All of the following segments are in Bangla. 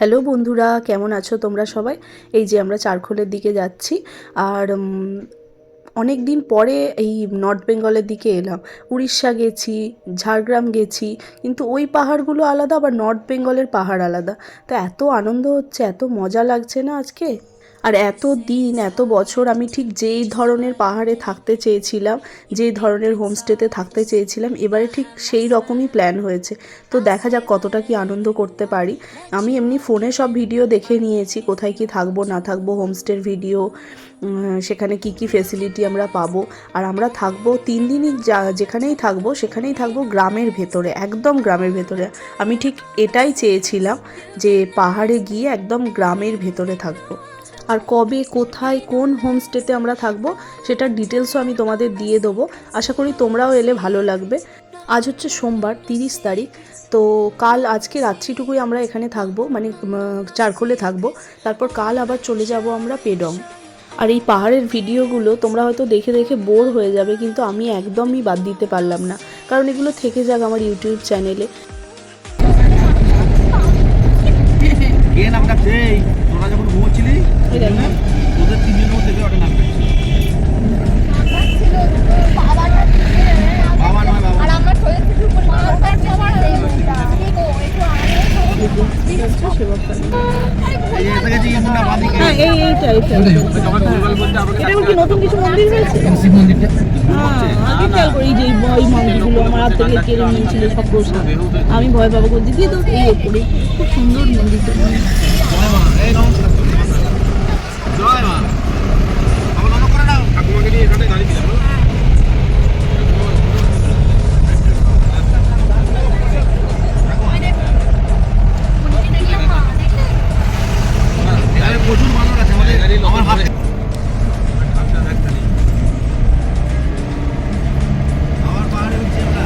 হ্যালো বন্ধুরা, কেমন আছো তোমরা সবাই? এই যে আমরা চারখোলের দিকে যাচ্ছি। আর অনেক দিন পরে এই নর্থ বেঙ্গলের দিকে এলাম। উড়িষ্যা গেছি, ঝাড়গ্রাম গেছি, কিন্তু ওই পাহাড়গুলো আলাদা, আবার নর্থ বেঙ্গলের পাহাড় আলাদা। তো এত আনন্দ হচ্ছে, এত মজা লাগছে না আজকে। আর এত দিন, এত বছর আমি ঠিক যেই ধরনের পাহাড়ে থাকতে চেয়েছিলাম, যেই ধরনের হোমস্টেতে থাকতে চেয়েছিলাম, এবারে ঠিক সেই রকমই প্ল্যান হয়েছে। তো দেখা যাক কতটা কি আনন্দ করতে পারি। আমি এমনি ফোনে সব ভিডিও দেখে নিয়েছি, কোথায় কি থাকবো না থাকবো, হোমস্টের ভিডিও, সেখানে কি কি ফেসিলিটি আমরা পাবো। আর আমরা থাকবো 3 দিনই, যেখানেই থাকবো সেখানেই থাকবো গ্রামের ভেতরে, একদম গ্রামের ভেতরে। আমি ঠিক এটাই চেয়েছিলাম যে পাহাড়ে গিয়ে একদম গ্রামের ভেতরে থাকবো। আর কবে, কোথায়, কোন হোমস্টেতে আমরা থাকবো সেটার ডিটেলসও আমি তোমাদের দিয়ে দেবো। আশা করি তোমরাও এলে ভালো লাগবে। আজ হচ্ছে সোমবার 30 তারিখ। তো কাল, আজকে রাত্রিটুকুই আমরা এখানে থাকবো, মানে চারখোলে থাকবো। তারপর কাল আবার চলে যাব আমরা পেডং। আর এই পাহাড়ের ভিডিওগুলো তোমরা হয়তো দেখে দেখে বোর হয়ে যাবে, কিন্তু আমি একদমই বাদ দিতে পারলাম না, কারণ এগুলো থেকে যাক আমার ইউটিউব চ্যানেলে। তোরা যখন ঘুমোচ্ছিলি তোদের তিনজনের মধ্যে ওটা নাম বাবা নয়, বাবা নতুন কিছু মন্দির হয়েছে, ওই মন্দিরগুলো আমার হাত থেকে কেড়ে নিয়েছিল সব প্রশ্ন। আমি ভয় পাবো করতে দিয়ে তো এই ওপরে খুব সুন্দর মন্দিরটা। জয় মা, আমার মনে করে নাও ঠাকুমাকে নিয়ে এখানে দাঁড়িয়ে দিলাম। প্রচুর মানুষ আছে আমার হাতে। আমার পাহাড়ে উঠছি আমরা।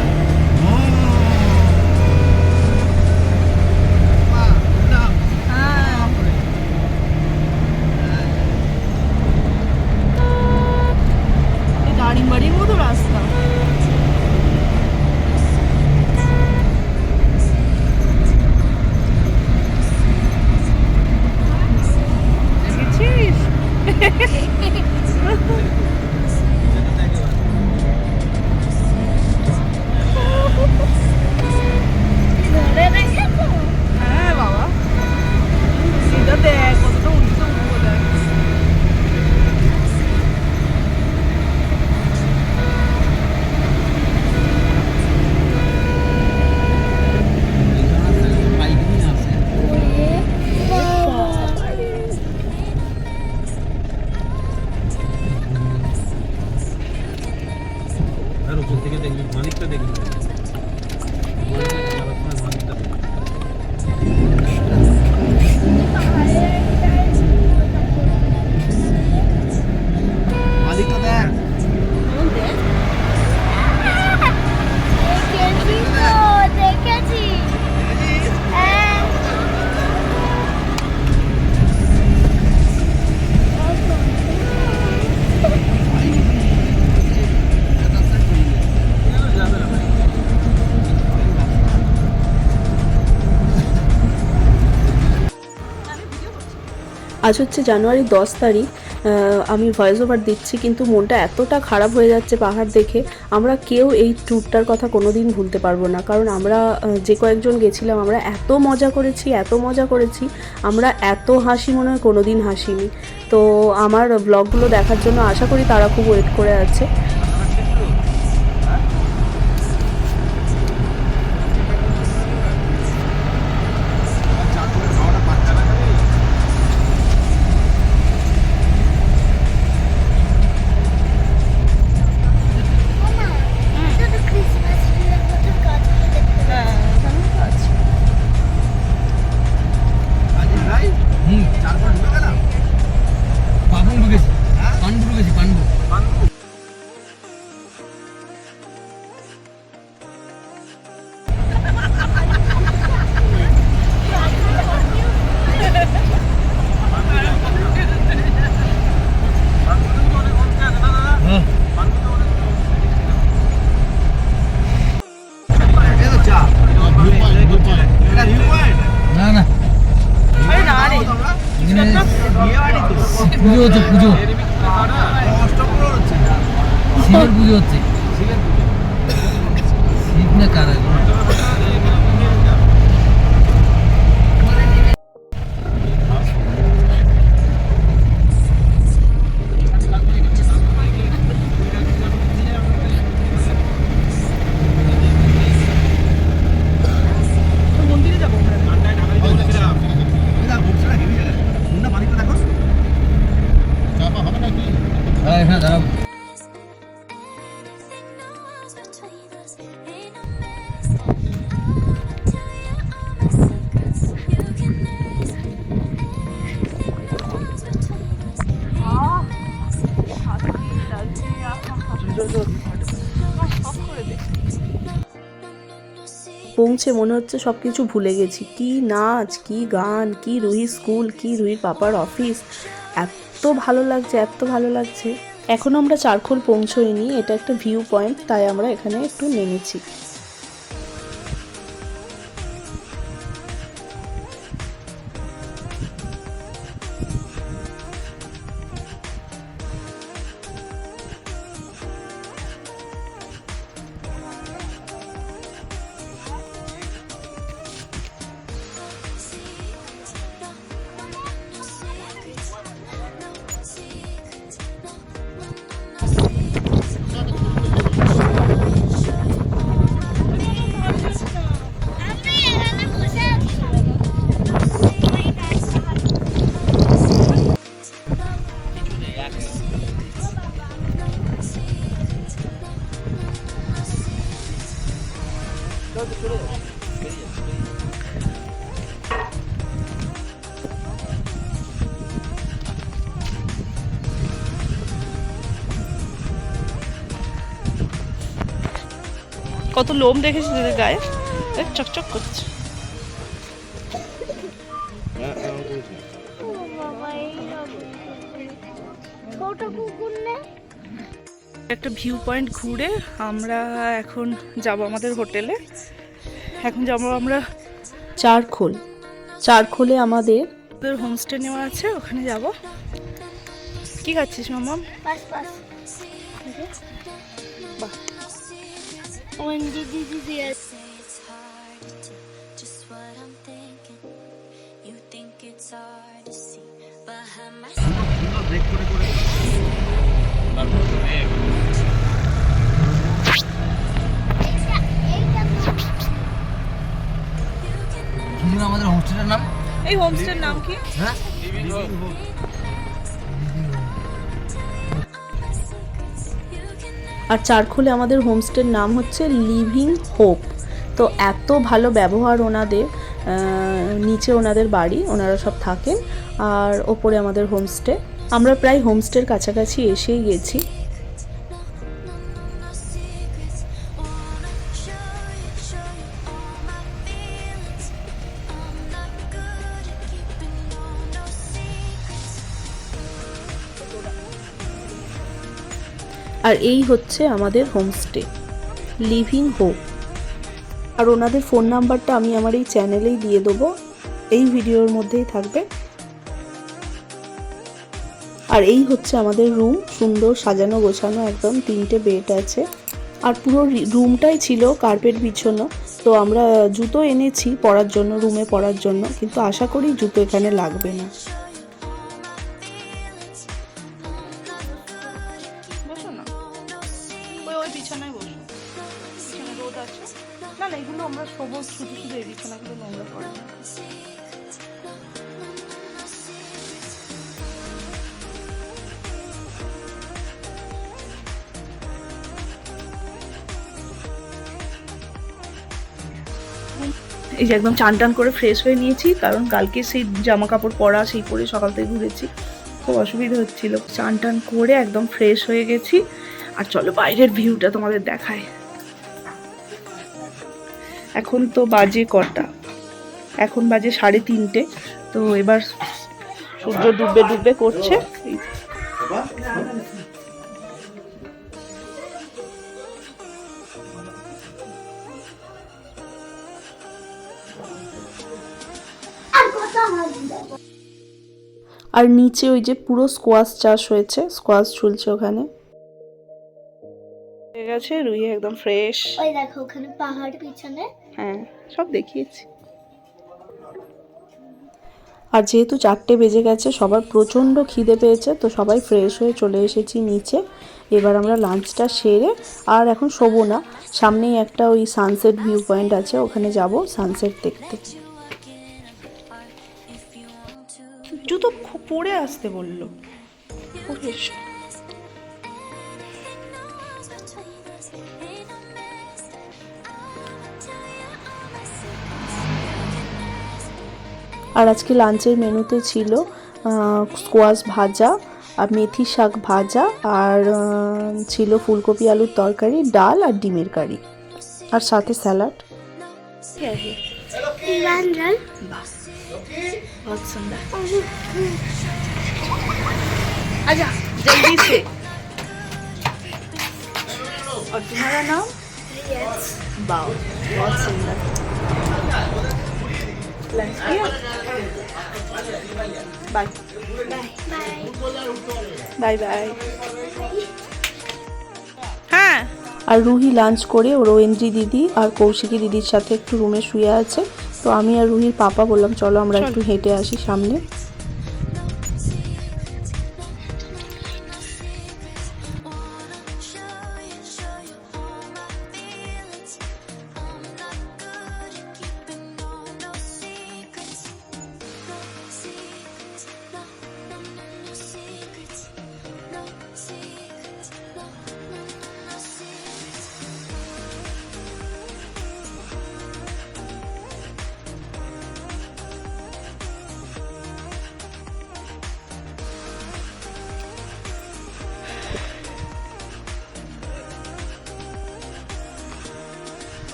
দারিংবাড়ির মতো রাস্তা। হ্যাঁ বাবা, এটা দেখ কতটা উঠতে উঠবো দেখ। আর উপর থেকে দেখবি মালিকটা দেখবি, মালিকটা দেখবি। মালিকটা দেখ। দেখেছি। আজ হচ্ছে জানুয়ারি 10 তারিখ। আমি ভয়েস ওভার দিচ্ছি, কিন্তু মনটা এতটা খারাপ হয়ে যাচ্ছে পাহাড় দেখে। আমরা কেউ এই ট্যুরটার কথা কোনো দিন ভুলতে পারবো না, কারণ আমরা যে কয়েকজন গেছিলাম আমরা এত মজা করেছি, এত মজা করেছি, আমরা এত হাসি মনে হয় কোনো দিন হাসিনি। তো আমার ব্লগগুলো দেখার জন্য আশা করি তারা খুব ওয়েট করে আছে। চারবার ঢুকে গেলাম। পাবন ঢুকেছি, পান্ডু ঢুকেছি, পান্ডু। না না পুজো হচ্ছে, পুজো শিবের পুজো হচ্ছে। শিব না কারা? হ্যাঁ দাঁড়াবো। পৌঁছে মনে হচ্ছে সব কিছু ভুলে গেছি। কি নাচ, কি গান, কি রুহির স্কুল, কি রুহির পাপার অফিস, এত ভালো লাগছে, এত ভালো লাগছে। এখন আমরা চারখোল পৌঁছইনি, এটা একটা ভিউ পয়েন্ট, তাই আমরা এখানে একটু নেমেছি। আমি এখানে বসে আছি। কত লোম দেখেছি তোদের গায়ে, দেখ চকচক করছে। ও বাবা, এই ছোট কুকুর নে। একটা ভিউ পয়েন্ট ঘুরে আমরা এখন যাব আমাদের হোটেলে। এখন যাব আমরা চারখোল। চারখোলে আমাদের হোমস্টে নেওয়া আছে, ওখানে যাব। কি খাচ্ছিস মামাম? Pass pass. বাহ। ওন দিদি দিদি Say it's hard to do just what I'm thinking. You think it's hard to see behind my কি যেন আমাদের হোস্টেলের নাম? এই হোমস্টের নাম কি? হ্যাঁ আর চারখোলে আমাদের হোমস্টের নাম হচ্ছে লিভিং হোপ। তো এত ভালো ব্যবহার ওনাদের, নিচে ওনাদের বাড়ি, ওনারা সব থাকেন, আর ওপরে আমাদের হোমস্টে। আমরা প্রায় হোমস্টের কাছাকাছি এসেই গেছি। আর এই হচ্ছে আমাদের হোমস্টে, লিভিং হোপ। আর ওনাদের ফোন নাম্বারটা আমি আমার এই চ্যানেলেই দিয়ে দেবো, এই ভিডিওর মধ্যেই থাকবে। আর এই হচ্ছে আমাদের রুম, সুন্দর সাজানো গোছানো, একদম 3টে বেড আছে। আর পুরো রুমটাই ছিল কার্পেট বিছানো। তো আমরা জুতো এনেছি পরার জন্য, রুমে পরার জন্য, কিন্তু আশা করি জুতো এখানে লাগবে না। বসো না, ওই বিছানায় বসো, বিছানা রোদ আছে। না না, এগুলো আমরা সবুজ, শুধু শুধু এই বিছানাগুলো নোংরা করে না। এই যে একদম চান টান করে ফ্রেশ হয়ে নিয়েছি, কারণ কালকে সেই জামা কাপড় পরা, সেই পরে সকাল থেকে ঘুরেছি, খুব অসুবিধা হচ্ছিল। চান টান করে একদম ফ্রেশ হয়ে গেছি। আর চলো বাইরের ভিউটা তোমাদের দেখায়। এখন তো বাজে কটা? এখন বাজে 3:30। তো এবার সূর্য ডুববে ডুববে করছে। আর নিচে ওই যে পুরো স্কোয়াশ চাষ হয়েছে, স্কোয়াশ ঝুলছে ওখানে। হয়ে গেছে রুই একদম ফ্রেশ। ওই দেখো ওখানে পাহাড় পিছনে। হ্যাঁ, সব দেখিয়েছি। আর যেহেতু 4টে বেজে গেছে, সবার প্রচণ্ড খিদে পেয়েছে, তো সবাই ফ্রেশ হয়ে চলে এসেছি নিচে। এবার আমরা লাঞ্চটা সেরে আর এখন শোবো না, সামনেই একটা ওই সানসেট ভিউ পয়েন্ট আছে, ওখানে যাব সানসেট দেখতে। জুতো পরে আসতে বললো, পরে এসো। আর আজকে লাঞ্চের মেনুতে ছিল স্কোয়াশ ভাজা আর মেথি শাক ভাজা, আর ছিল ফুলকপি আলুর তরকারি, ডাল আর ডিমের কারি, আর সাথে স্যালাড। Run run. बहुत सुंदर। आजा जल्दी से। और तुम्हारा नाम? वाओ, बहुत सुंदर। लंच किया? Bye bye bye. হ্যাঁ। আর রুহি লাঞ্চ করে ও রোয়েন্দ্রি দিদি আর কৌশিকী দিদির সাথে একটু রুমে শুয়ে আছে, তো আমি আর রুহির পাপা বললাম চলো আমরা একটু হেঁটে আসি সামনে।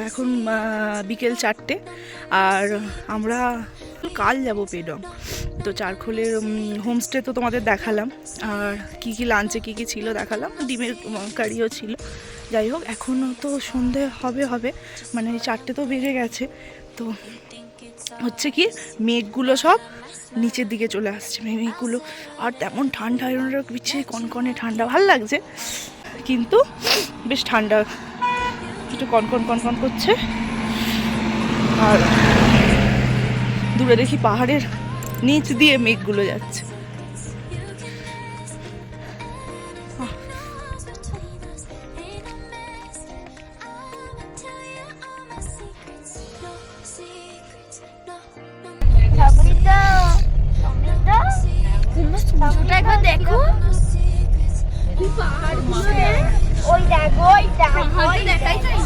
এখন বিকেল 4টে, আর আমরা কাল যাব পেডং। তো চারখোলের হোমস্টে তো তোমাদের দেখালাম, আর কি কি লাঞ্চে কি কি ছিল দেখালাম, ডিমের কারিও ছিল। যাই হোক, এখনও তো সন্ধে হবে, মানে 4টে তো বেজে গেছে। তো হচ্ছে কি, মেঘগুলো সব নিচের দিকে চলে আসছে, মেঘগুলো। আর তেমন ঠান্ডা বিচ্ছে, কনকনে ঠান্ডা, ভাল লাগছে, কিন্তু বেশ ঠান্ডা, একটু কনকন করছে। আর দূরে দেখি পাহাড়ের নিচ দিয়ে মেঘগুলো যাচ্ছে। একবার দেখো ওই দেখো, ওই দেখো, দেখাই যায়।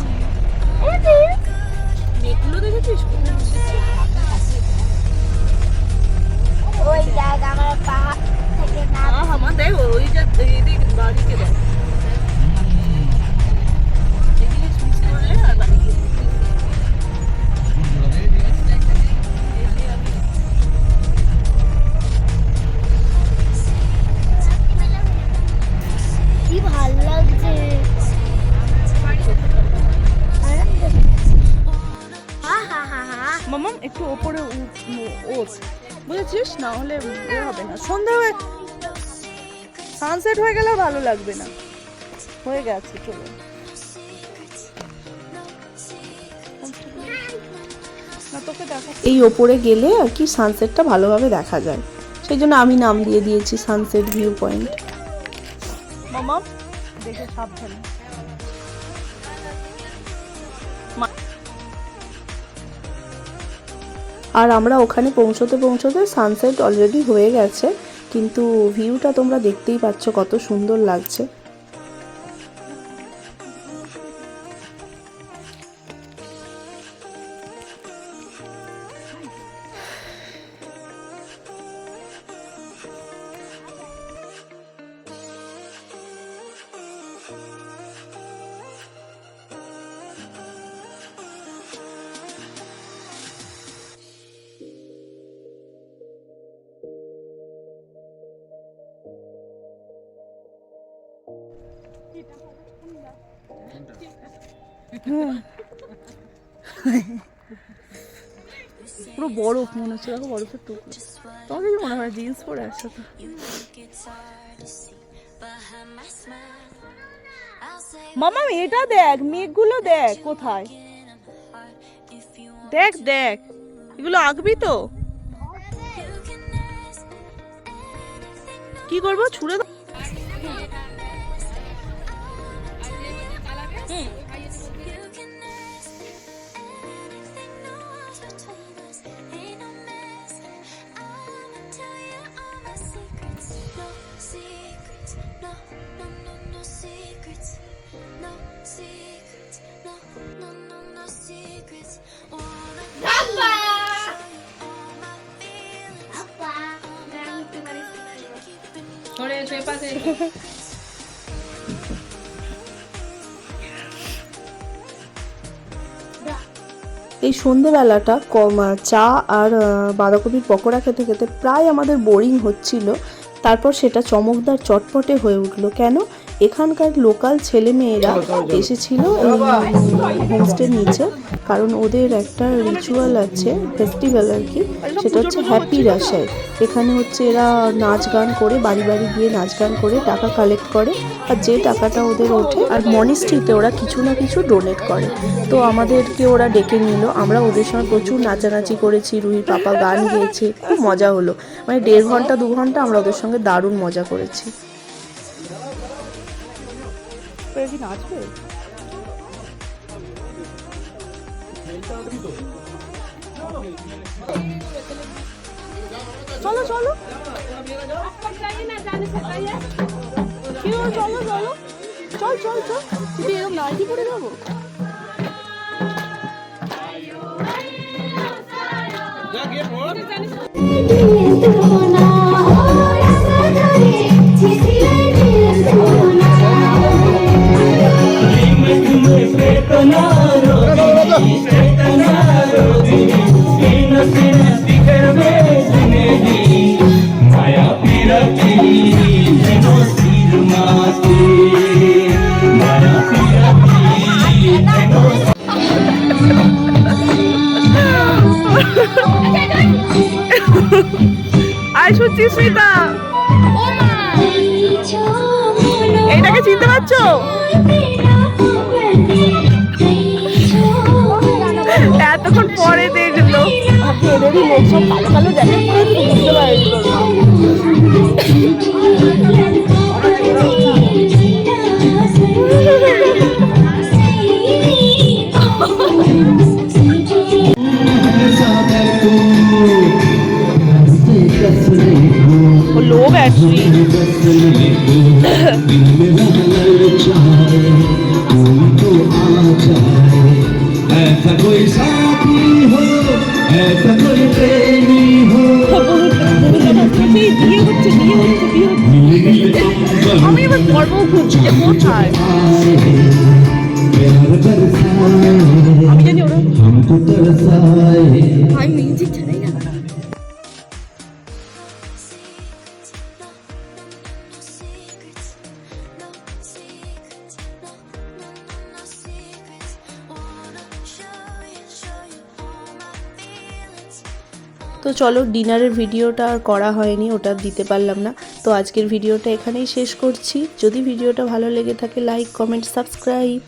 মেঘগুলো দেখেছিস? ওই দেখ আমার পাহাড় থেকে না, আমার দেখ ওই যে এদিক বাড়িতে দেখ, কি ভালো লাগছে। মামাম একটু ওপরে ওঠ, বুঝেছিস, না হলে এ হবে না, সন্ধ্যা হয়ে সানসেট হয়ে গেলে ভালো লাগবে না। হয়ে গেছে, চলো। এই ওপরে গেলে আর কি সানসেটটা ভালোভাবে দেখা যায়, সেই জন্য আমি নাম দিয়ে দিয়েছি সানসেট ভিউ পয়েন্ট। মামাম দেখে সাবধানে। আর আমরা ওখানে পৌঁছতে সানসেট অলরেডি হয়ে গেছে, কিন্তু ভিউটা তোমরা দেখতেই পাচ্ছ কত সুন্দর লাগছে। পুরো বরফ মনে হচ্ছে, দেখো বরফের টুকরো। তোমাকে কি মনে হয় জিন্স পরে আসছো তো? মামা এটা দেখ, মেঘগুলো দেখ কোথায়, দেখ দেখ, এগুলো আঁকবি তো? কি করবো, ছুড়ে দাও? এই সন্ধেবেলাটা চা আর বাঁধাকপির পকোড়া খেতে খেতে প্রায় আমাদের বোরিং হচ্ছিল। তারপর সেটা চমকদার চটপটে হয়ে উঠলো। কেন? এখানকার লোকাল ছেলেমেয়েরা এসেছিল হোমস্টের নিচে, কারণ ওদের একটা রিচুয়াল আছে, ফেস্টিভ্যাল আর কি, সেটা হচ্ছে হ্যাপি রাশায়। এখানে হচ্ছে এরা নাচ গান করে, বাড়ি বাড়ি গিয়ে নাচ গান করে টাকা কালেক্ট করে, আর যে টাকাটা ওদের ওঠে আর মনিস্ট্রিতে ওরা কিছু না কিছু ডোনেট করে। তো আমাদেরকে ওরা ডেকে নিল, আমরা ওদের সঙ্গে প্রচুর নাচানাচি করেছি, রুহির পাপা গান গেয়েছে, খুব মজা হলো। মানে 1.5 ঘন্টা 2 ঘন্টা আমরা ওদের সঙ্গে দারুণ মজা করেছি। কি নাচবে? চলো চলো, কি হলো, চলো চলো, চল চল চল, তুমি এরকম নাইটি পরে যাবো? আয় সত্যি স্মিতা, এইটাকে চিনতে পারছো? এতক্ষণ পরে দেখলো, এদেরই লোক সব কালো কালো জ্যাকেট পরে বুঝতে পারেনি। लोग एक्चुअली ऐसा कोई साथी हो, ऐसा कोई प्रेमी हो, আমি এবার গর্ব খুঁজছি যে কোথায়, আমি জানি ওরা আমি মিউজিক ছাড়াই না। তো চলো, ডিনারের ভিডিওটা আর করা হয়নি, ওটা দিতে পারলাম না। তো আজকের ভিডিওটা এখানেই শেষ করছি। যদি ভিডিওটা ভালো লেগে থাকে লাইক, কমেন্ট, সাবস্ক্রাইব।